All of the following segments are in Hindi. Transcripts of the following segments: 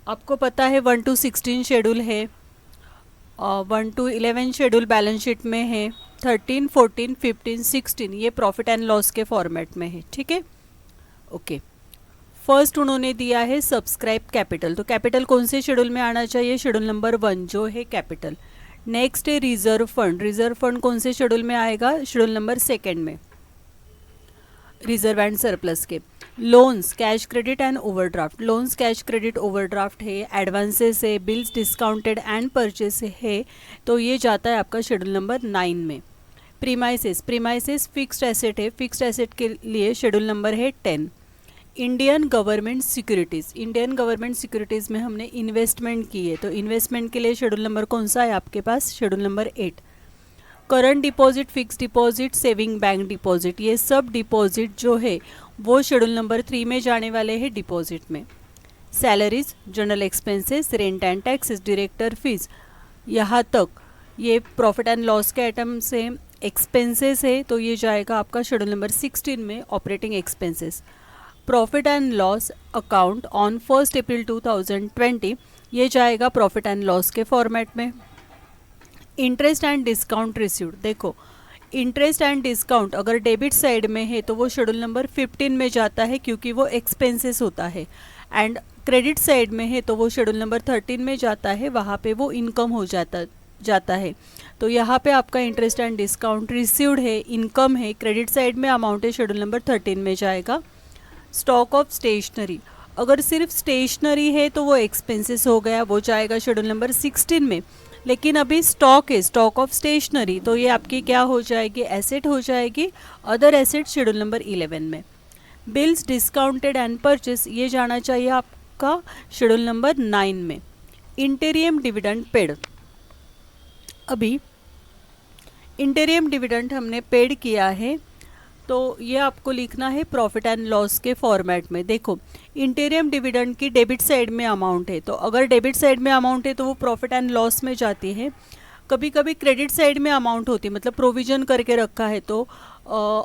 आपको पता है 1 to 16 शेड्यूल है, 1 to 11 शेड्यूल बैलेंस शीट में है, 13, 14, 15, 16 ये प्रॉफिट एंड लॉस के फॉर्मेट में है। ठीक है, ओके। फर्स्ट उन्होंने दिया है सब्सक्राइब कैपिटल, तो कैपिटल कौन से शेड्यूल में आना चाहिए? शेड्यूल नंबर 1 जो है कैपिटल। नेक्स्ट है रिजर्व फंड, रिजर्व फंड कौन से शेड्यूल में आएगा? शेड्यूल नंबर 2 में, रिजर्व एंड सरप्लस के। Loans, cash credit and overdraft, loans cash credit overdraft है, एडवांसेस है, बिल्स डिस्काउंटेड एंड परचेस है, तो ये जाता है आपका शेड्यूल नंबर 9 में। प्रीमाइसेस, प्रीमाइसेस फिक्स्ड एसेट है, फिक्स्ड एसेट के लिए शेड्यूल नंबर है 10। Indian government securities, Indian government securities में हमने इन्वेस्टमेंट की है, तो इन्वेस्टमेंट के लिए शेड्यूल नंबर कौन सा है आपके पास? Schedule number 8। Current deposit, fixed deposit, saving bank deposit, ये सब डिपॉजिट जो है वो शेड्यूल नंबर 3 में जाने वाले हैं डिपॉजिट में। Salaries, general expenses, rent and taxes, director fees, यहाँ तक ये प्रॉफिट एंड लॉस के आइटम से एक्सपेंसेस है, तो ये जाएगा आपका शेड्यूल नंबर 16 में, operating expenses. Profit and loss account on 1 अप्रैल 2020, ये जाएगा प्रॉफिट एंड लॉस के फॉर्मेट में। इंटरेस्ट एंड डिस्काउंट रिसीव्ड, देखो इंटरेस्ट एंड डिस्काउंट अगर डेबिट साइड में है तो वो शेड्यूल नंबर 15 में जाता है क्योंकि वो एक्सपेंसेस होता है, एंड क्रेडिट साइड में है तो वो शेड्यूल नंबर 13 में जाता है, वहाँ पे वो इनकम हो जाता है। तो यहाँ पे आपका इंटरेस्ट एंड डिस्काउंट रिसीव्ड है, इनकम है, क्रेडिट साइड में अमाउंट है, शेड्यूल नंबर 13 में जाएगा। स्टॉक ऑफ स्टेशनरी, अगर सिर्फ स्टेशनरी है तो वो एक्सपेंसेस हो गया, वो जाएगा शेड्यूल नंबर 16 में। लेकिन अभी स्टॉक है, स्टॉक ऑफ स्टेशनरी, तो ये आपकी क्या हो जाएगी? एसेट हो जाएगी, अदर एसेट शेड्यूल नंबर 11 में। बिल्स डिस्काउंटेड एंड परचेस, ये जाना चाहिए आपका शेड्यूल नंबर 9 में। इंटीरियम डिविडेंड पेड, अभी इंटीरियम डिविडेंड हमने पेड किया है, तो ये आपको लिखना है प्रॉफिट एंड लॉस के फॉर्मेट में। देखो इंटीरियम डिविडेंड की डेबिट साइड में अमाउंट है, तो अगर डेबिट साइड में अमाउंट है तो वो प्रॉफिट एंड लॉस में जाती है। कभी कभी क्रेडिट साइड में अमाउंट होती है, मतलब प्रोविजन करके रखा है तो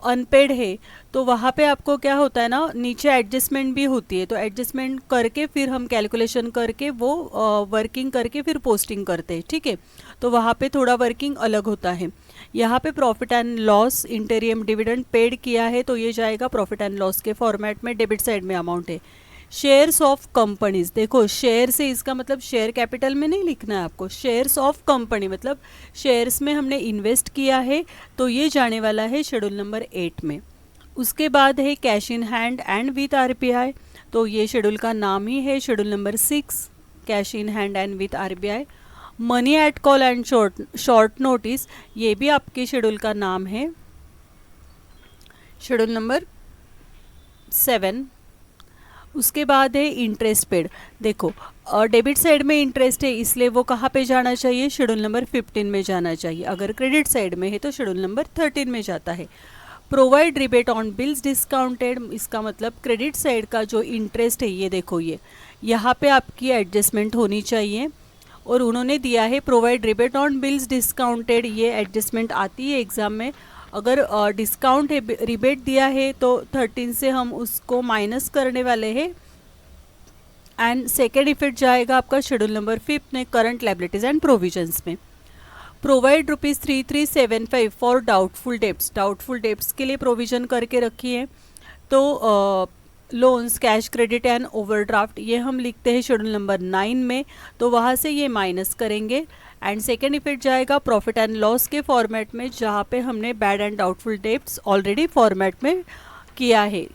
अनपेड है, तो वहाँ पे आपको क्या होता है ना, नीचे एडजस्टमेंट भी होती है, तो एडजस्टमेंट करके फिर हम कैलकुलेशन करके वो वर्किंग करके फिर पोस्टिंग करते हैं। ठीक है, तो वहाँ पे थोड़ा वर्किंग अलग होता है। यहाँ पे profit and loss इंटीरियम dividend paid किया है, तो ये जाएगा प्रॉफिट एंड लॉस के फॉर्मेट में, डेबिट साइड में अमाउंट है। शेयर्स ऑफ कंपनीज, देखो शेयर से इसका मतलब शेयर कैपिटल में नहीं लिखना है आपको, शेयर्स ऑफ कंपनी मतलब शेयर्स में हमने इन्वेस्ट किया है, तो ये जाने वाला है शेड्यूल नंबर 8 में। उसके बाद है cash in hand and with RBI, तो ये शेड्यूल का नाम ही है schedule number 6, cash in hand and with RBI. Money at call and short notice, ये भी आपके शेड्यूल का नाम है, शेड्यूल नंबर 7। उसके बाद है इंटरेस्ट पेड, देखो डेबिट साइड में इंटरेस्ट है इसलिए वो कहाँ पे जाना चाहिए? शेड्यूल नंबर 15 में जाना चाहिए। अगर क्रेडिट साइड में है तो शेड्यूल नंबर 13 में जाता है। Provide rebate on bills discounted, इसका मतलब क्रेडिट साइड का जो इंटरेस्ट है, ये देखो ये यहाँ पे आपकी एडजस्टमेंट होनी चाहिए, और उन्होंने दिया है provide rebate on bills discounted, ये एडजस्टमेंट आती है एग्जाम में। अगर डिस्काउंट है, रिबेट दिया है, तो 13 से हम उसको माइनस करने वाले हैं, एंड सेकेंड इफेक्ट जाएगा आपका शेड्यूल नंबर 5 में, करंट लायबिलिटीज एंड प्रोविजंस में। Provide ₹3375 for doubtful debts, doubtful debts के लिए प्रोविजन करके रखी है, तो loans cash credit and overdraft ये हम लिखते हैं शेड्यूल नंबर 9 में, तो वहाँ से ये माइनस करेंगे, एंड सेकेंड इफेक्ट जाएगा प्रॉफिट एंड लॉस के फॉर्मेट में, जहाँ पे हमने bad and doubtful debts already format में किया है।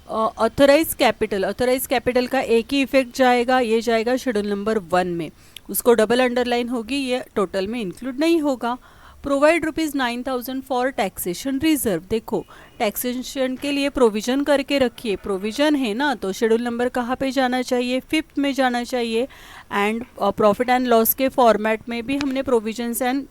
ऑथराइज कैपिटल, ऑथराइज कैपिटल का एक ही इफेक्ट जाएगा, ये जाएगा शेड्यूल नंबर 1 में, उसको डबल अंडरलाइन होगी, ये टोटल में इंक्लूड नहीं होगा। प्रोवाइड ₹9,000 फॉर टैक्सेशन रिजर्व, देखो टैक्सेशन के लिए प्रोविजन करके रखिए, प्रोविजन है ना, तो शेड्यूल नंबर कहाँ पे जाना चाहिए? 5th में जाना चाहिए, एंड प्रॉफिट एंड लॉस के फॉर्मेट में भी हमने प्रोविजंस एंड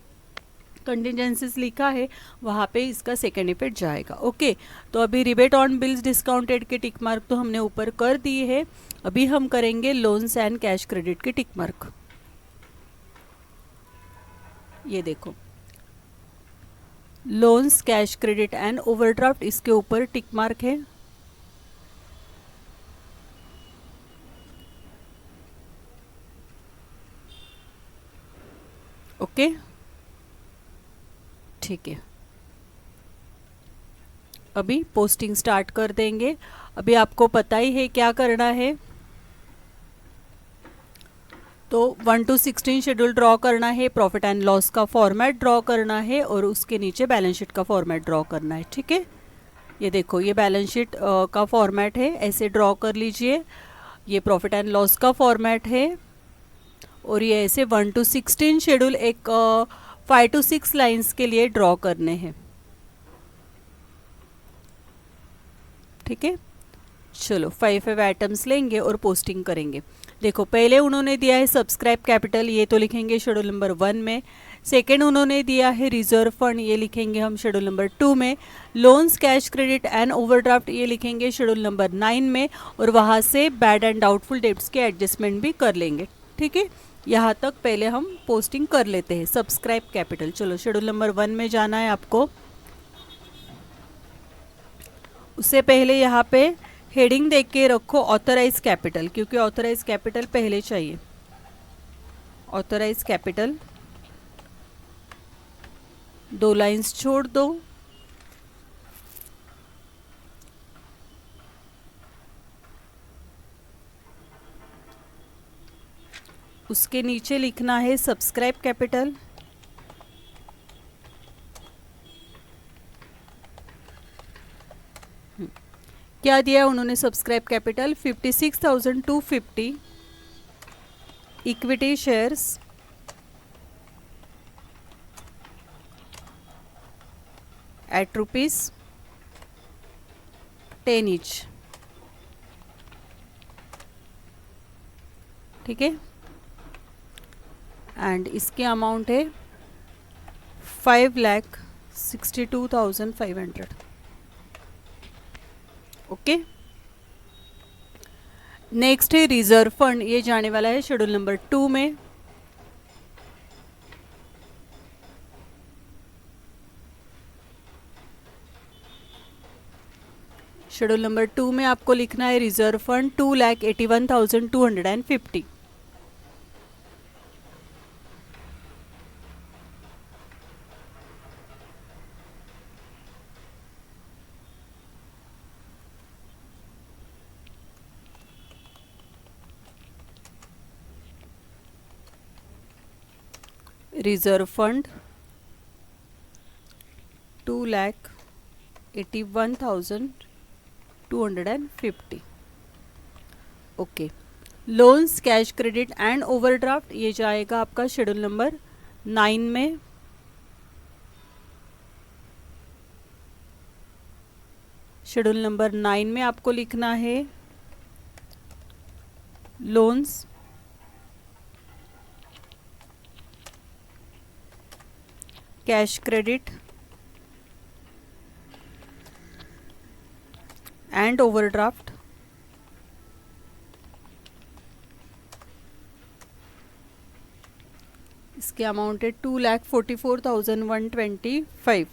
कंटिजेंसीज लिखा है, वहाँ पे इसका सेकेंड इफेक्ट जाएगा। ओके, तो अभी रिबेट ऑन बिल्स डिस्काउंटेड के टिक मार्क तो हमने ऊपर कर दिए है, अभी हम करेंगे लोन्स एंड कैश क्रेडिट के टिक मार्क। ये देखो loans cash credit and overdraft, इसके ऊपर टिक मार्क है। ओके, ठीक है। अभी पोस्टिंग स्टार्ट कर देंगे। अभी आपको पता ही है क्या करना है। तो 1 to 16 शेड्यूल ड्रॉ करना है, प्रॉफिट एंड लॉस का फॉर्मेट ड्रॉ करना है और उसके नीचे बैलेंस शीट का फॉर्मेट ड्रॉ करना है। ठीक है, ये देखो ये बैलेंस शीट का फॉर्मेट है, ऐसे ड्रॉ कर लीजिए। ये प्रॉफिट एंड लॉस का फॉर्मेट है और ये ऐसे 1 to 16 शेड्यूल एक 5 to 6 लाइंस के लिए ड्रॉ करने हैं। ठीक है, चलो 5 आइटम्स लेंगे और पोस्टिंग करेंगे। देखो पहले उन्होंने दिया है सब्सक्राइब कैपिटल, ये तो लिखेंगे शेड्यूल नंबर 1 में। सेकेंड उन्होंने दिया है रिजर्व फंड, ये लिखेंगे हम शेड्यूल नंबर 2 में। Loans, cash credit and overdraft ये लिखेंगे शेड्यूल नंबर 9 में। और वहाँ से बैड एंड डाउटफुल डेट्स के एडजस्टमेंट भी कर लेंगे। ठीक है, यहाँ तक पहले हम पोस्टिंग कर लेते हैं। सब्सक्राइब कैपिटल, चलो शेड्यूल नंबर 1 में जाना है आपको। उससे पहले यहाँ पे हेडिंग देख के रखो ऑथराइज कैपिटल, क्योंकि ऑथराइज कैपिटल पहले चाहिए। ऑथराइज कैपिटल 2 लाइंस छोड़ दो। उसके नीचे लिखना है सब्सक्राइब कैपिटल। क्या दिया उन्होंने subscribe capital? 56,250 equity shares at ₹10 each. ठीक है, एंड इसके अमाउंट है 5,62,500। ओके, नेक्स्ट है रिजर्व फंड, ये जाने वाला है शेड्यूल नंबर 2 में। शेड्यूल नंबर 2 में आपको लिखना है reserve fund 2,81,250। Reserve fund 2,81,250। Okay, loans, cash credit and overdraft ये जाएगा आपका शेड्यूल नंबर 9 में। शेड्यूल नंबर 9 में आपको लिखना है loans, cash credit and overdraft. इसके अमाउंट है 2,44,125।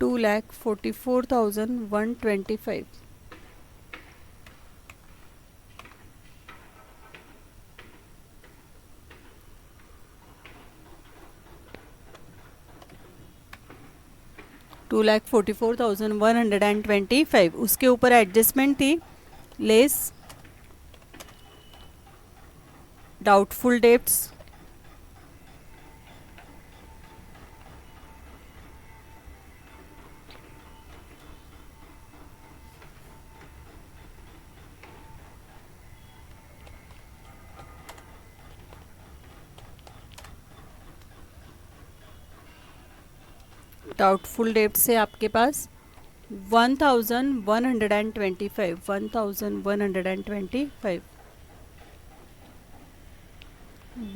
2,44,125। $2,44,125। उसके ऊपर एडजस्टमेंट थी less doubtful debts, doubtful debt से आपके पास 1,125। 1,125।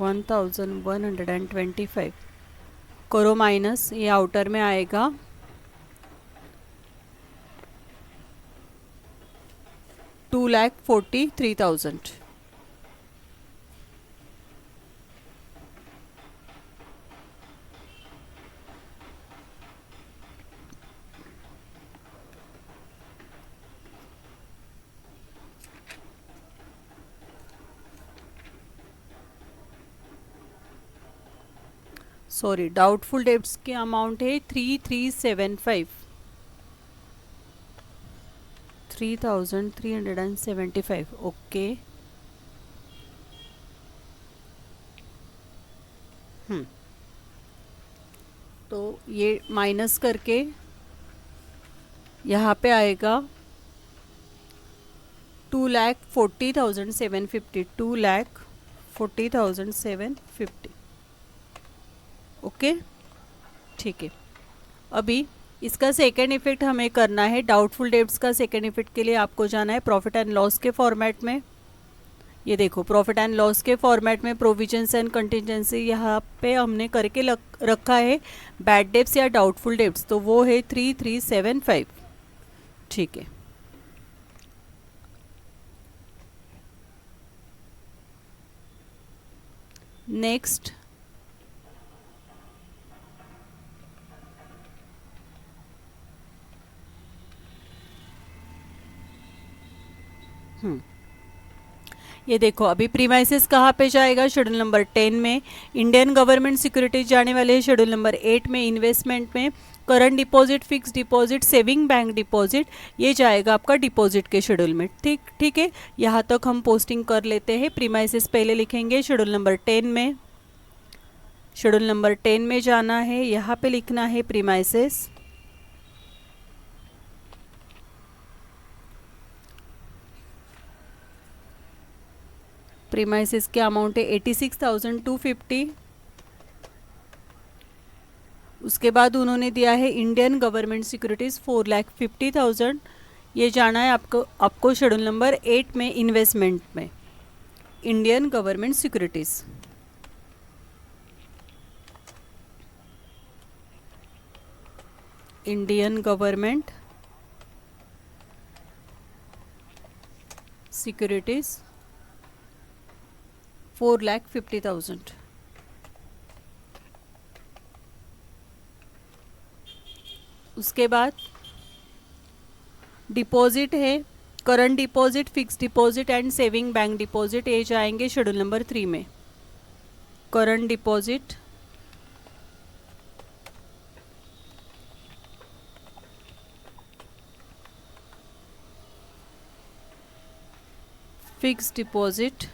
1,125 करो माइनस, ये आउटर में आएगा 2,43,000। सॉरी, डाउटफुल डेब्ट्स की अमाउंट है 3375, 3375। ओके। तो ये माइनस करके यहाँ पे आएगा 2,40,750, 2,40,750। ओके, ठीक है। अभी इसका सेकेंड इफेक्ट हमें करना है। डाउटफुल डेब्ट्स का सेकेंड इफेक्ट के लिए आपको जाना है प्रॉफिट एंड लॉस के फॉर्मेट में। ये देखो, प्रॉफिट एंड लॉस के फॉर्मेट में प्रोविजंस एंड कंटिजेंसी यहाँ पे हमने करके रखा है बैड डेब्ट्स या डाउटफुल डेब्ट्स, तो वो है 3375। ठीक है। नेक्स्ट, ये देखो, अभी प्रीमाइसेस कहाँ पे जाएगा? शेड्यूल नंबर 10 में। इंडियन गवर्नमेंट सिक्योरिटीज जाने वाले हैं शेड्यूल नंबर 8 में। इन्वेस्टमेंट में current deposit, fixed deposit, saving bank deposit, ये जाएगा आपका डिपॉजिट के शेड्यूल में। ठीक है, यहाँ तक हम पोस्टिंग कर लेते हैं। प्रीमाइसेस पहले लिखेंगे शेड्यूल नंबर 10 में। शेड्यूल नंबर 10 में जाना है, यहाँ पे लिखना है प्रीमाइसेस। प्रीमाइसेस के अमाउंट है 86,250। उसके बाद उन्होंने दिया है इंडियन गवर्नमेंट सिक्योरिटीज़ 4,50,000। ये जाना है आपको शेड्यूल नंबर 8 में, इन्वेस्टमेंट में। Indian government securities, Indian government securities 4,50,000। उसके बाद डिपॉजिट है, current deposit, fixed deposit and saving bank deposit, ये जाएंगे शेड्यूल नंबर 3 में। करंट डिपॉजिट, फिक्स डिपॉजिट,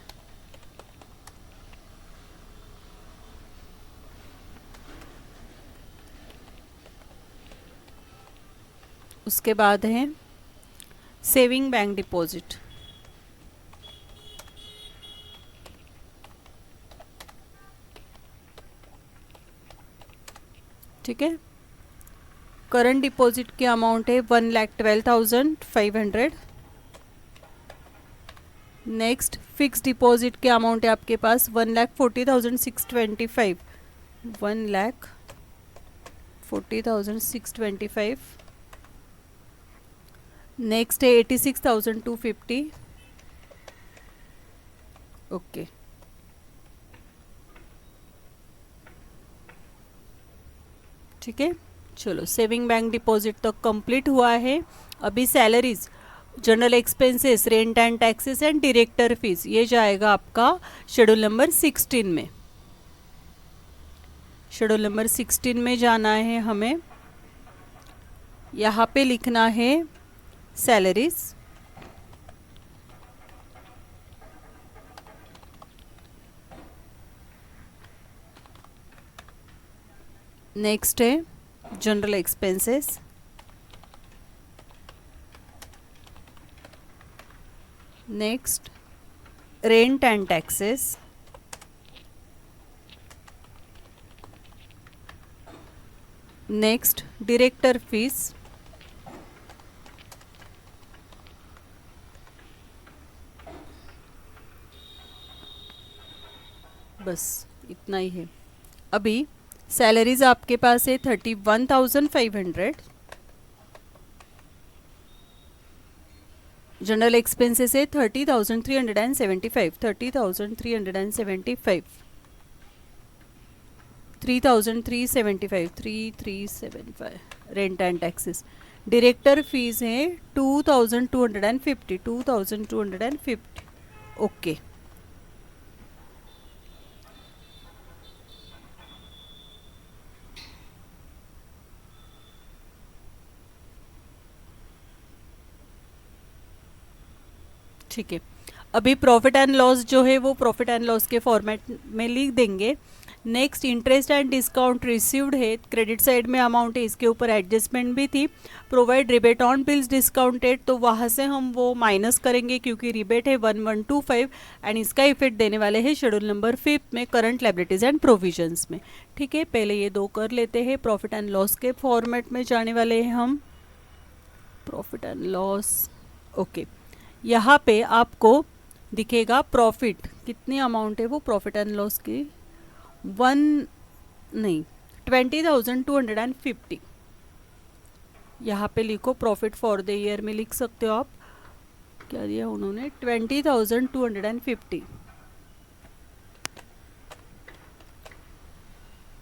उसके बाद है सेविंग बैंक डिपॉजिट। ठीक है, करंट डिपॉजिट की अमाउंट है 1,12,500। नेक्स्ट, फिक्स डिपॉजिट के अमाउंट है आपके पास 1,40,625, 1,40,625। नेक्स्ट है 86,250। ओके, ठीक है। चलो, सेविंग बैंक डिपॉजिट तो कंप्लीट हुआ है। अभी salaries, general expenses, rent and taxes and director fees, ये जाएगा आपका शेड्यूल नंबर 16 में। शेड्यूल नंबर 16 में जाना है हमें। यहाँ पे लिखना है सैलरीज, नेक्स्ट है general expenses, next rent and taxes, next director fees, बस इतना ही है। अभी सैलरीज आपके पास है 31,500, जनरल एक्सपेंसेस है 30,375, 30,375, 3,375, 3,375, rent and taxes. Director fees है 2,250, 2,250। ओके, ठीक है, अभी प्रॉफिट एंड लॉस जो है वो प्रॉफिट एंड लॉस के फॉर्मेट में लिख देंगे। Next interest and discount received है, क्रेडिट साइड में अमाउंट है, इसके ऊपर एडजस्टमेंट भी थी। Provide rebate on bills discounted, तो वहाँ से हम वो माइनस करेंगे क्योंकि रिबेट है 1125 एंड इसका इफेक्ट देने वाले हैं शेड्यूल नंबर 5 में करंट लायबिलिटीज एंड प्रोविजंस में। ठीक है, पहले ये दो कर लेते हैं। प्रॉफिट एंड लॉस के फॉर्मेट में जाने वाले हैं हम, प्रॉफिट एंड लॉस। ओके, यहाँ पे आपको दिखेगा प्रॉफिट कितनी अमाउंट है, वो प्रॉफिट एंड लॉस की 20,250। यहाँ पे लिखो प्रॉफिट फॉर द ईयर में लिख सकते हो आप, क्या दिया उन्होंने 20,250।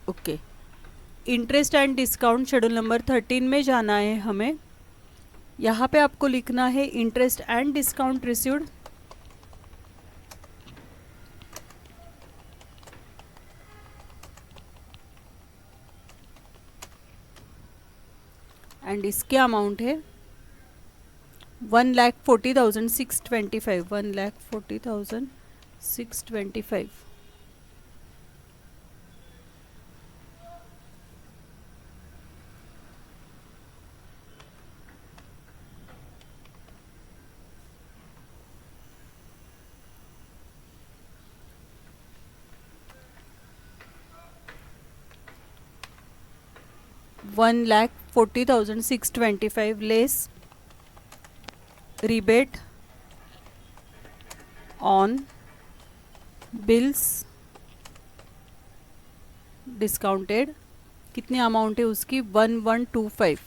Okay, interest and discount schedule number 13 में जाना है हमें। यहाँ पे आपको लिखना है interest and discount received, and इसके अमाउंट है 1,40,625, 1,40,625। $1,40,625 less rebate on bills discounted, कितनी अमाउंट है उसकी 1125।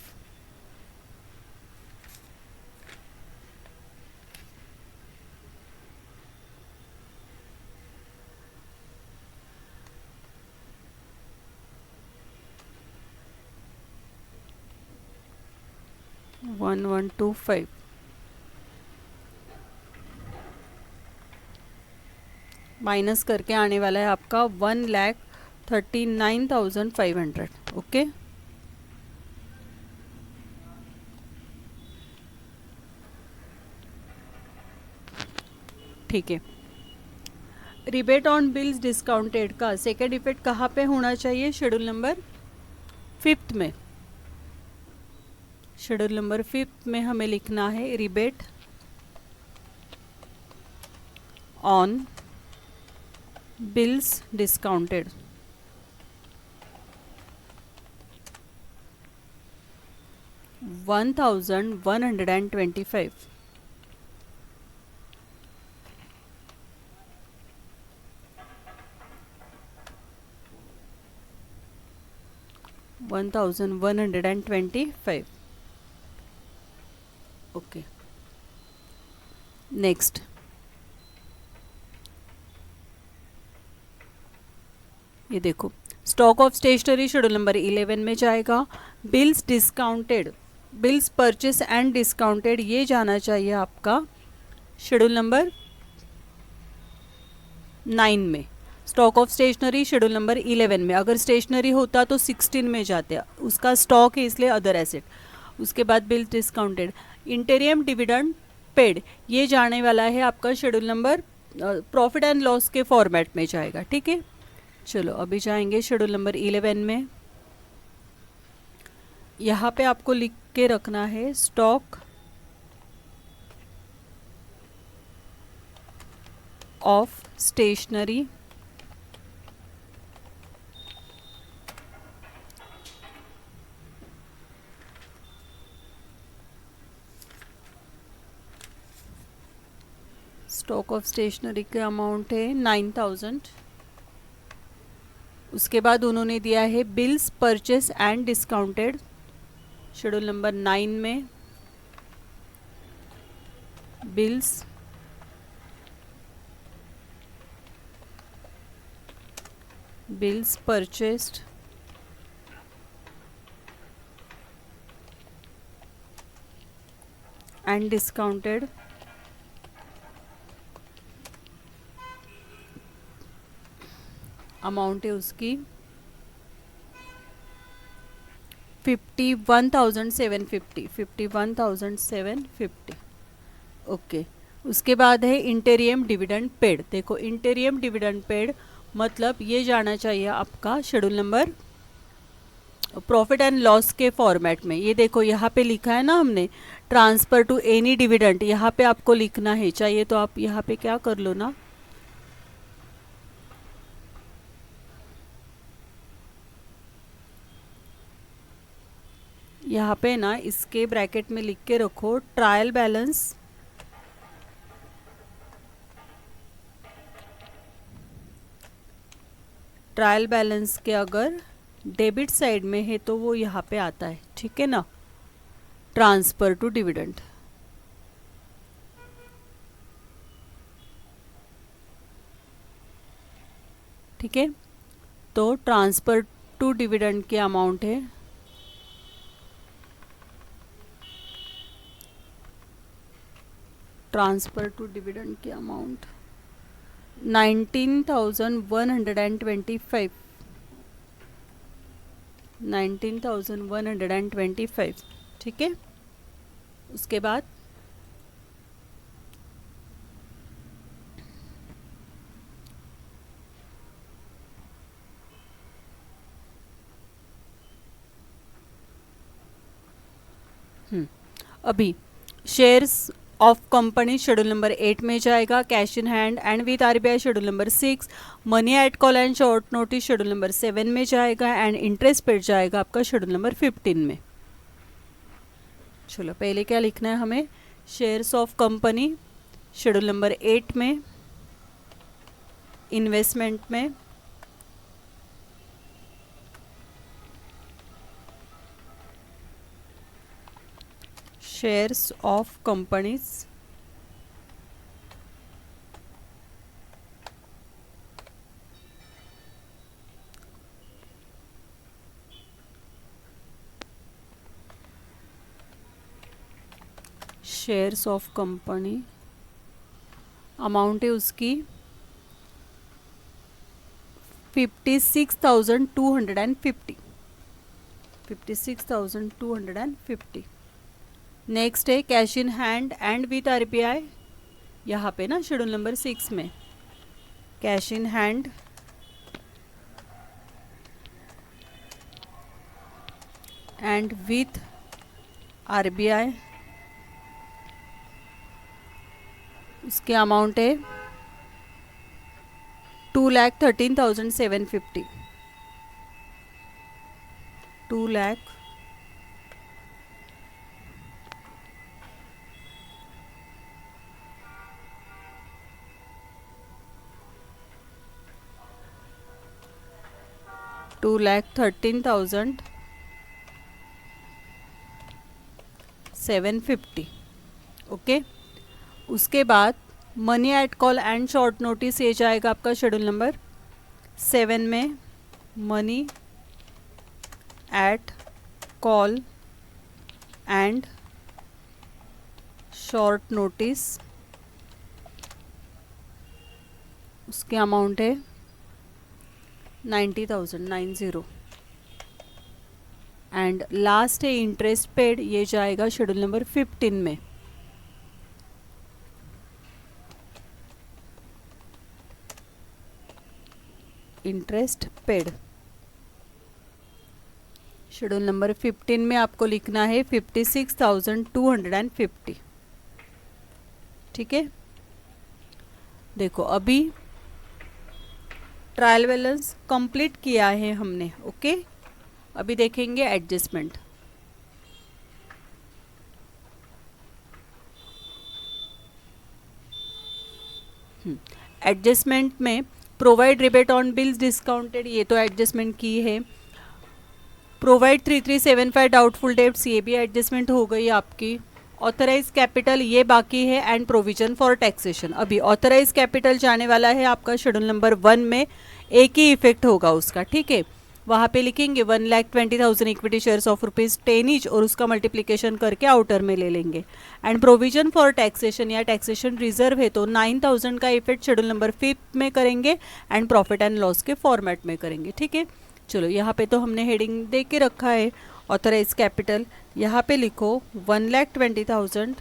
माइनस करके आने वाला है आपका 1,39,500। ओके, ठीक है। रिबेट ऑन बिल्स डिस्काउंटेड का सेकेंड इफेक्ट कहाँ पे होना चाहिए, शेड्यूल नंबर 5 में। शेड्यूल नंबर 5 में हमें लिखना है rebate on bills discounted, $1,125। $1,125। Okay, next ये देखो, stock of stationery schedule number 11 में जाएगा। Bills discounted, bills purchase and discounted, ये जाना चाहिए आपका शेड्यूल नंबर 9 में। Stock of stationery schedule number 11 में, अगर स्टेशनरी होता तो 16 में जाते, उसका स्टॉक है इसलिए अदर एसेट। उसके बाद बिल्स डिस्काउंटेड, इंटीरियम डिविडेंड पेड, ये जाने वाला है आपका schedule number profit and loss के फॉर्मेट में जाएगा। ठीक है, चलो अभी जाएंगे शेड्यूल नंबर 11 में। यहाँ पे आपको लिख के रखना है stock of stationery stock of stationery के अमाउंट है 9,000। उसके बाद उन्होंने दिया है bills purchase and discounted schedule number 9 में, bills purchased and discounted amount है उसकी 51,750। ओके, उसके बाद है इंटेरियम डिविडेंड पेड। देखो इंटेरियम डिविडेंड पेड मतलब ये जाना चाहिए आपका schedule number profit and loss के फॉर्मेट में। ये देखो यहाँ पे लिखा है ना हमने ट्रांसफर टू एनी डिविडेंड, यहाँ पे आपको लिखना है। चाहिए तो आप यहाँ पे क्या कर लो ना, यहाँ पे ना इसके ब्रैकेट में लिख के रखो ट्रायल बैलेंस ट्रायल बैलेंस के अगर डेबिट साइड में है तो वो यहाँ पे आता है, ठीक है ना, ट्रांसफर टू डिविडेंड। ठीक है, तो ट्रांसफर टू डिविडेंड की अमाउंट है ट्रांसफर टू डिविडेंड की अमाउंट 19,125 19,125। ठीक है, उसके बाद अभी shares of company schedule number 8 में जाएगा, cash in hand and with RBI schedule number 6, money at call and short notice schedule number 7 में जाएगा एंड इंटरेस्ट पेड जाएगा आपका शेड्यूल नंबर 15 में। चलो पहले क्या लिखना है हमें, shares of company schedule number 8 में, इन्वेस्टमेंट में shares of companies shares of company amount है उसकी 56,250 56,250। नेक्स्ट है cash in hand and with RBI, यहाँ पे ना शेड्यूल नंबर 6 में cash in hand and with RBI, उसके अमाउंट है 2,13,750 2 लाख 2,13,750। ओके, उसके बाद money at call and short notice ये जाएगा आपका शेड्यूल नंबर 7 में, money at call and short notice, उसके अमाउंट है 90,090। एंड लास्ट है इंटरेस्ट पेड, ये जाएगा शेड्यूल नंबर 15 में। इंटरेस्ट पेड शेड्यूल नंबर 15 में आपको लिखना है 56,250। ठीक है, देखो अभी ट्रायल बैलेंस कंप्लीट किया है हमने। ओके, अभी देखेंगे एडजस्टमेंट। एडजस्टमेंट में provide rebate on bills discounted, ये तो एडजस्टमेंट की है। प्रोवाइड 3375 डाउटफुल डेट्स, ये भी एडजस्टमेंट हो गई आपकी। ऑथराइज कैपिटल ये बाकी है एंड प्रोविजन फॉर टैक्सेशन। अभी ऑथराइज कैपिटल जाने वाला है आपका शेड्यूल नंबर 1 में, एक ही इफेक्ट होगा उसका। ठीक है, वहाँ पे लिखेंगे 1,20,000 इक्विटी शेयर्स ऑफ ₹10 ईच और उसका मल्टीप्लिकेशन करके आउटर में ले लेंगे। एंड प्रोविजन फॉर टैक्सेशन या टैक्सेशन रिजर्व है तो 9,000 का इफेक्ट शेड्यूल नंबर 5 में करेंगे एंड प्रॉफिट एंड लॉस के फॉर्मेट में करेंगे। ठीक है, चलो यहाँ पे तो हमने हेडिंग दे के रखा है ऑथराइज कैपिटल, यहाँ पे लिखो 1,20,000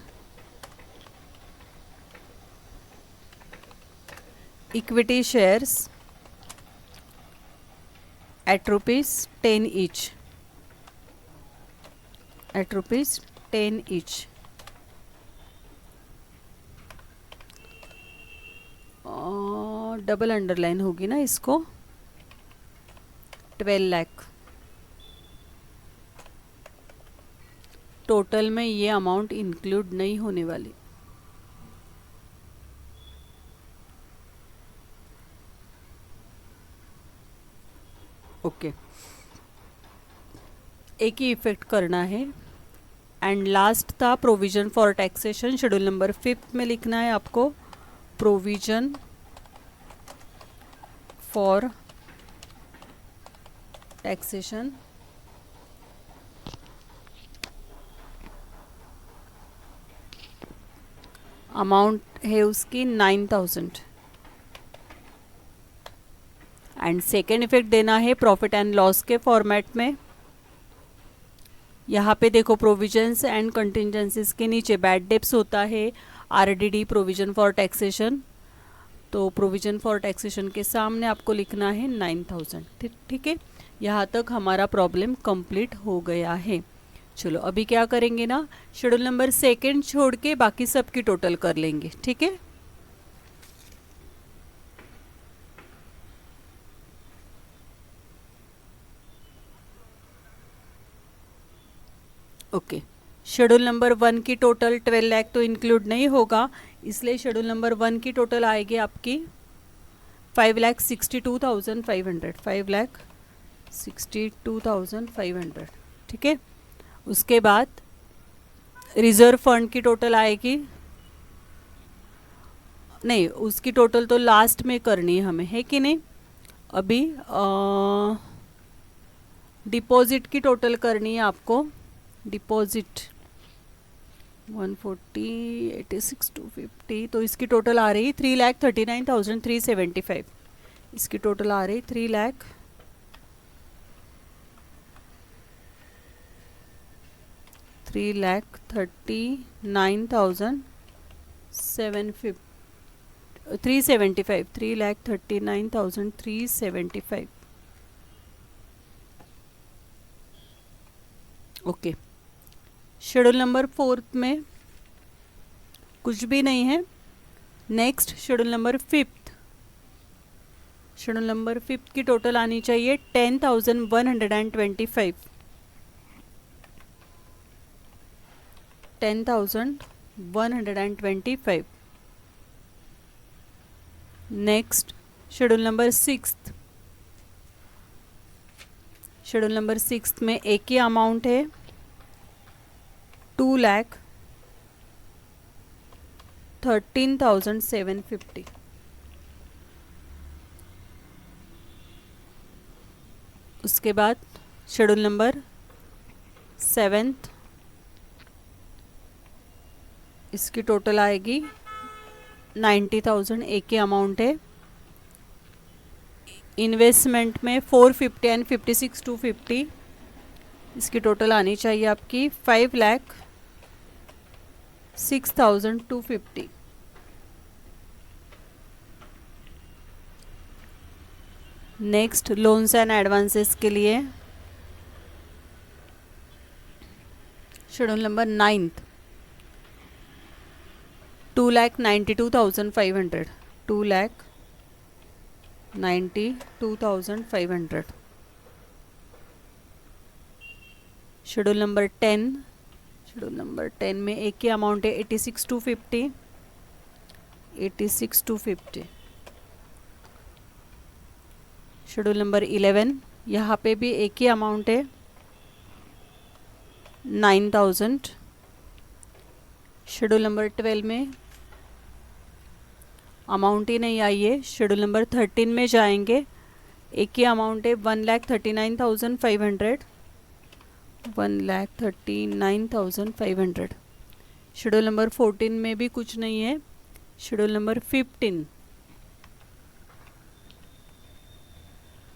equity shares at rupees 10 each, at rupees 10 each. Double underline होगी ना इसको, 12 लाख। टोटल में ये अमाउंट इंक्लूड नहीं होने वाली। ओके, एक ही इफेक्ट करना है। एंड लास्ट था provision for taxation, schedule number 5 में लिखना है आपको प्रोविजन फॉर टैक्सेशन। अमाउंट है उसकी 9000। एंड सेकेंड इफेक्ट देना है प्रॉफिट एंड लॉस के फॉर्मेट में। यहाँ पे देखो प्रोविजंस एंड कंटिजेंसीज के नीचे बैड डेप्स होता है, आरडीडी प्रोविजन फॉर टैक्सेशन। तो प्रोविजन फॉर टैक्सेशन के सामने आपको लिखना है 9000। ठीक है, यहाँ तक हमारा प्रॉब्लम कंप्लीट हो गया है। चलो अभी क्या करेंगे ना, शेड्यूल नंबर 2 छोड़ के बाकी सब की टोटल कर लेंगे। ठीक है, ओके। शेड्यूल नंबर 1 की टोटल 12 लाख तो इंक्लूड नहीं होगा, इसलिए शेड्यूल नंबर 1 की टोटल आएगी आपकी 5,62,500, 5,62,500। ठीक है, उसके बाद रिजर्व फंड की टोटल आएगी, नहीं उसकी टोटल तो लास्ट में करनी है हमें, है कि नहीं। अभी डिपॉजिट की टोटल करनी है आपको। डिपॉजिट 140, 86, 250, तो इसकी टोटल आ रही 3,39,375। इसकी टोटल आ रही 3,39,375, 3,39,375। ओके, शेड्यूल नंबर 4 में कुछ भी नहीं है। Next schedule number 5, schedule number 5 की टोटल आनी चाहिए 10,125, 10,125। Next schedule number 6, schedule number 6 में एक ही अमाउंट है 2,13,750। उसके बाद शेड्यूल नंबर 7, इसकी टोटल आएगी 90,000, एक ही अमाउंट है। इन्वेस्टमेंट में 450 एंड 56,250, इसकी टोटल आनी चाहिए आपकी 5,06,250। नेक्स्ट लोन्स एंड एडवांसेस के लिए schedule number 9, 2,92,500, 2,92,500। Schedule number 10, schedule number 10 में एक ही अमाउंट है 86,250, 86,250। शेड्यूल नंबर 11, यहाँ पे भी एक ही अमाउंट है 9,000। शेड्यूल नंबर 12 में अमाउंट ही नहीं आई है। शेड्यूल नंबर 13 में जाएंगे, एक ही अमाउंट है 1,39,500, 1,39,500। शेड्यूल नंबर 14 में भी कुछ नहीं है। शेड्यूल नंबर 15,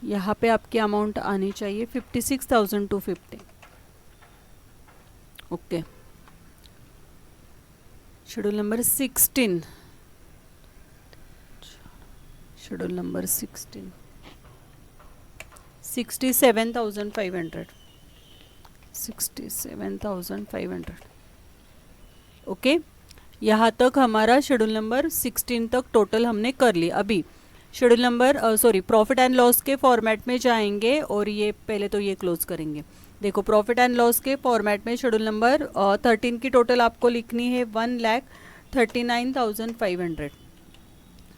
यहाँ पे आपकी अमाउंट आनी चाहिए 56,250। Okay, schedule number 16, schedule number 16, 67,500, 67,500। Okay, यहाँ तक हमारा शेड्यूल नंबर 16 तक टोटल हमने कर ली। अभी schedule number profit and loss के फॉर्मेट में जाएंगे और ये पहले तो ये क्लोज करेंगे। देखो, प्रॉफिट एंड लॉस के फॉर्मेट में शेड्यूल नंबर 13 की टोटल आपको लिखनी है 1,39,500।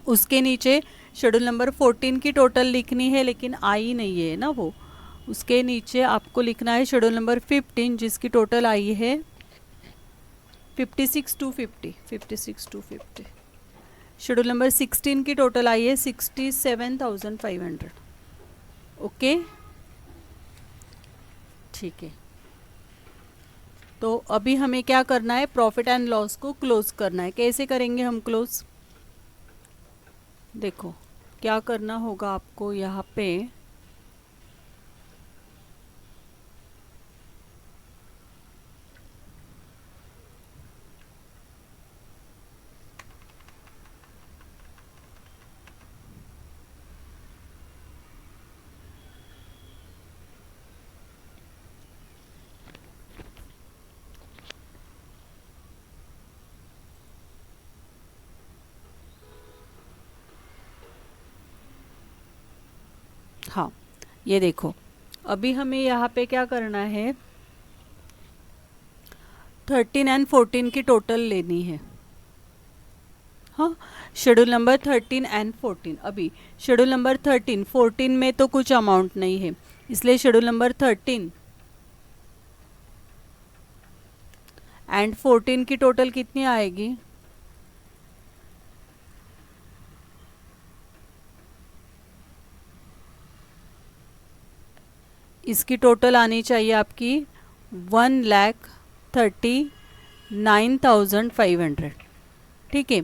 उसके नीचे शेड्यूल नंबर 14 की टोटल लिखनी है, लेकिन आई नहीं है ना वो। उसके नीचे आपको लिखना है शेड्यूल नंबर 15 जिसकी टोटल आई है 56,250, 56,250। शेड्यूल नंबर 16 की टोटल आई है 67,500। ओके, ठीक है। तो अभी हमें क्या करना है, प्रॉफिट एंड लॉस को क्लोज करना है। कैसे करेंगे हम क्लोज? देखो क्या करना होगा आपको यहाँ पे, हाँ ये देखो, अभी हमें यहाँ पे क्या करना है, 13 एंड 14 की टोटल लेनी है। हाँ, शेड्यूल नंबर 13 एंड 14। अभी शेड्यूल नंबर 13, 14 में तो कुछ अमाउंट नहीं है, इसलिए शेड्यूल नंबर 13 एंड 14 की टोटल कितनी आएगी, इसकी टोटल आनी चाहिए आपकी 1,39,500। ठीक है,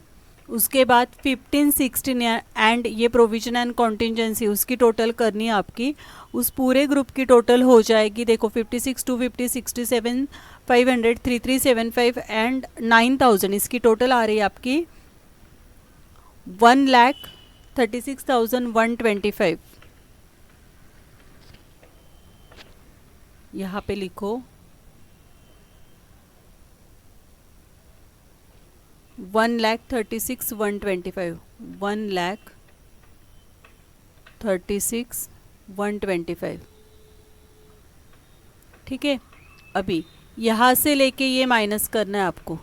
उसके बाद 15, 16 एंड ये प्रोविजन एंड कॉन्टिजेंसी उसकी टोटल करनी है आपकी। उस पूरे ग्रुप की टोटल हो जाएगी, देखो 56,250, 67,500, 3,375 एंड 9,000। इसकी टोटल आ रही है आपकी 1,36,125। यहाँ पे लिखो 1,36,125, 1,36,125। ठीक है, अभी यहाँ से लेके ये माइनस करना है आपको।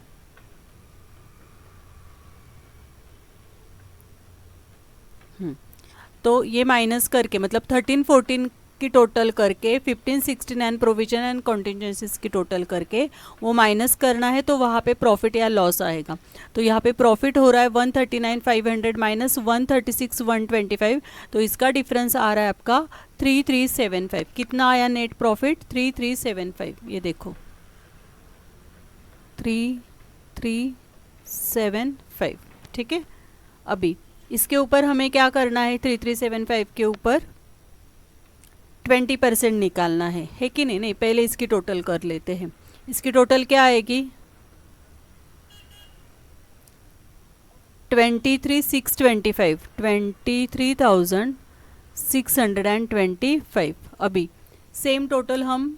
तो ये माइनस करके मतलब 13, 14 की टोटल करके 15, 16 एंड प्रोविजन एंड कॉन्टिजेंसीज की टोटल करके वो माइनस करना है, तो वहाँ पे प्रॉफिट या लॉस आएगा। तो यहाँ पे प्रॉफिट हो रहा है 139,500 माइनस 136,125, तो इसका डिफरेंस आ रहा है आपका 3,375। कितना आया नेट प्रॉफिट? 3,375। ये देखो 3,375। ठीक है, अभी इसके ऊपर हमें क्या करना है, 3,375 के ऊपर 20% निकालना है कि नहीं? नहीं, पहले इसकी टोटल कर लेते हैं। इसकी टोटल क्या आएगी, 23,625, 23,625। अभी सेम टोटल हम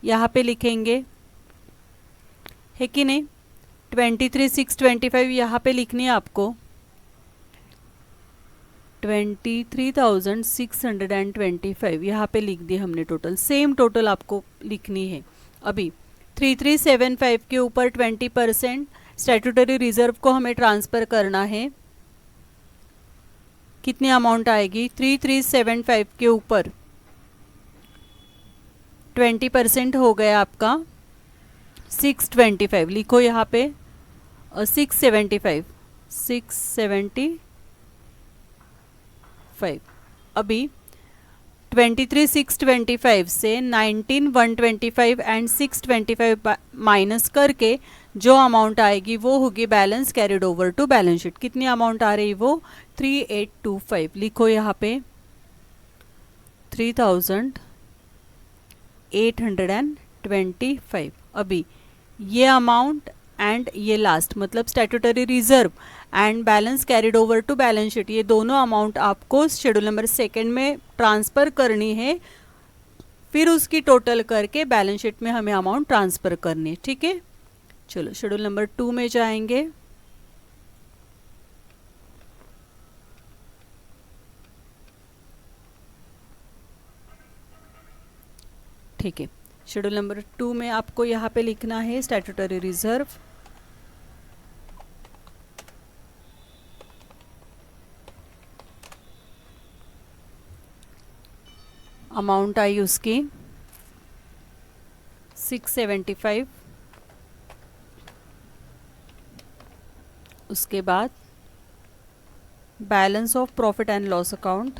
यहाँ पे लिखेंगे, है कि नहीं? 23,625 यहाँ पे लिखनी है आपको, 23,625 यहाँ पे लिख दी हमने टोटल। सेम टोटल आपको लिखनी है। अभी 3,375 के ऊपर 20% स्टैट्यूटरी रिजर्व को हमें ट्रांसफ़र करना है। कितनी अमाउंट आएगी? 3,375 के ऊपर 20% हो गया आपका 625। लिखो यहाँ पे 675, 675। अभी 23,625 से 19,125 एंड 625 माइनस करके जो अमाउंट आएगी वो होगी balance carried over to balance sheet. कितनी अमाउंट आ रही वो? 3,825। लिखो यहाँ पे 3,825। अभी ये अमाउंट एंड ये लास्ट मतलब statutory reserve and balance carried over to balance sheet, ये दोनों अमाउंट आपको शेड्यूल नंबर 2 में ट्रांसफ़र करनी है, फिर उसकी टोटल करके बैलेंस शीट में हमें अमाउंट ट्रांसफ़र करनी है। ठीक है, चलो शेड्यूल नंबर 2 में जाएंगे। ठीक है, शेड्यूल नंबर 2 में आपको यहाँ पे लिखना है स्टैट्यूटरी रिजर्व, अमाउंट आई उसकी 675, उसके बाद balance of profit and loss account,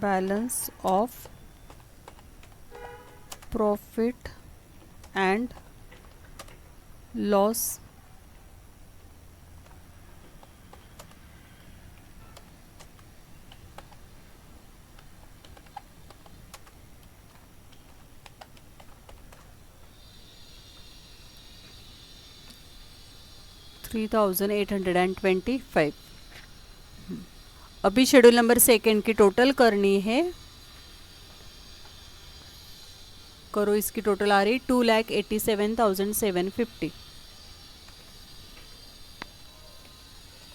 balance of profit and loss $3,825। अभी शेड्यूल नंबर 2 की टोटल करनी है, करो, इसकी टोटल आ रही 2,87,750,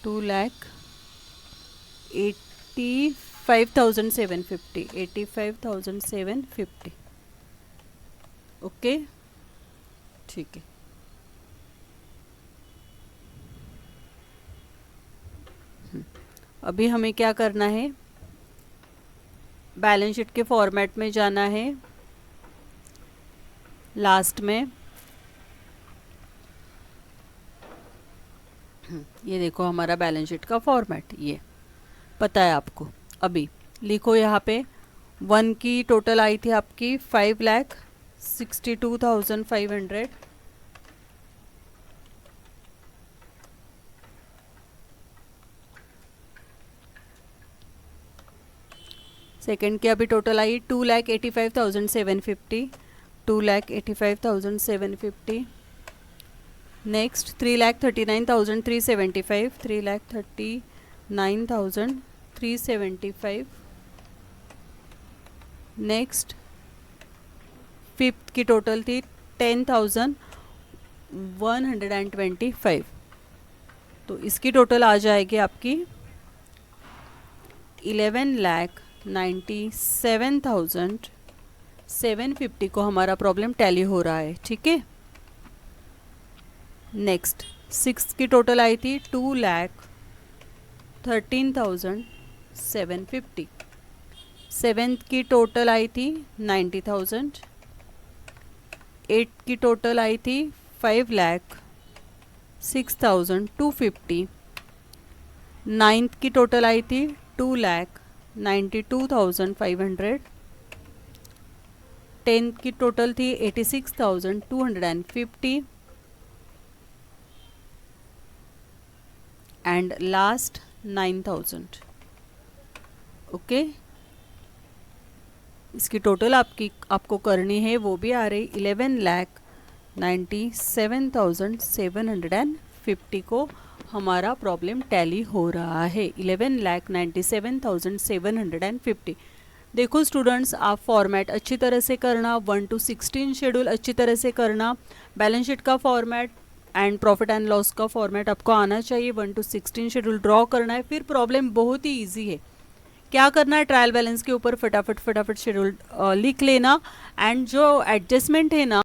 2,85,750, 85,750। ओके, ठीक है। अभी हमें क्या करना है, बैलेंस शीट के फॉर्मेट में जाना है, लास्ट में ये देखो हमारा बैलेंस शीट का फॉर्मेट, ये पता है आपको। अभी लिखो यहाँ पे 1 की टोटल आई थी आपकी 5,62,500, सेकंड की अभी total I 2,85,750, 2,85,750। Next 3,39,375, 3,39,375। Next fifth की टोटल थी 10,125, तो इसकी टोटल आ जाएगी आपकी 11,97,750 को हमारा प्रॉब्लम टैली हो रहा है। ठीक है, नेक्स्ट 6 की टोटल आई थी 2,13,750, 7th की टोटल आई थी 90,000, 8th की टोटल आई थी 5,06,250, 9th की टोटल आई थी 2,92,500, 10th की टोटल थी 86,250 एंड लास्ट 9,000। ओके, इसकी टोटल आपको करनी है, वो भी आ रही 11,97,750 को हमारा प्रॉब्लम टैली हो रहा है, 11,97,750। देखो स्टूडेंट्स, आप फॉर्मेट अच्छी तरह से करना, 1 to 16 शेड्यूल अच्छी तरह से करना, बैलेंस शीट का format and profit and loss का फॉर्मेट आपको आना चाहिए, 1 to 16 शेड्यूल ड्रॉ करना है, फिर प्रॉब्लम बहुत ही ईजी है। क्या करना है, ट्रायल बैलेंस के ऊपर फटाफट शेड्यूल लिख लेना एंड जो एडजस्टमेंट है ना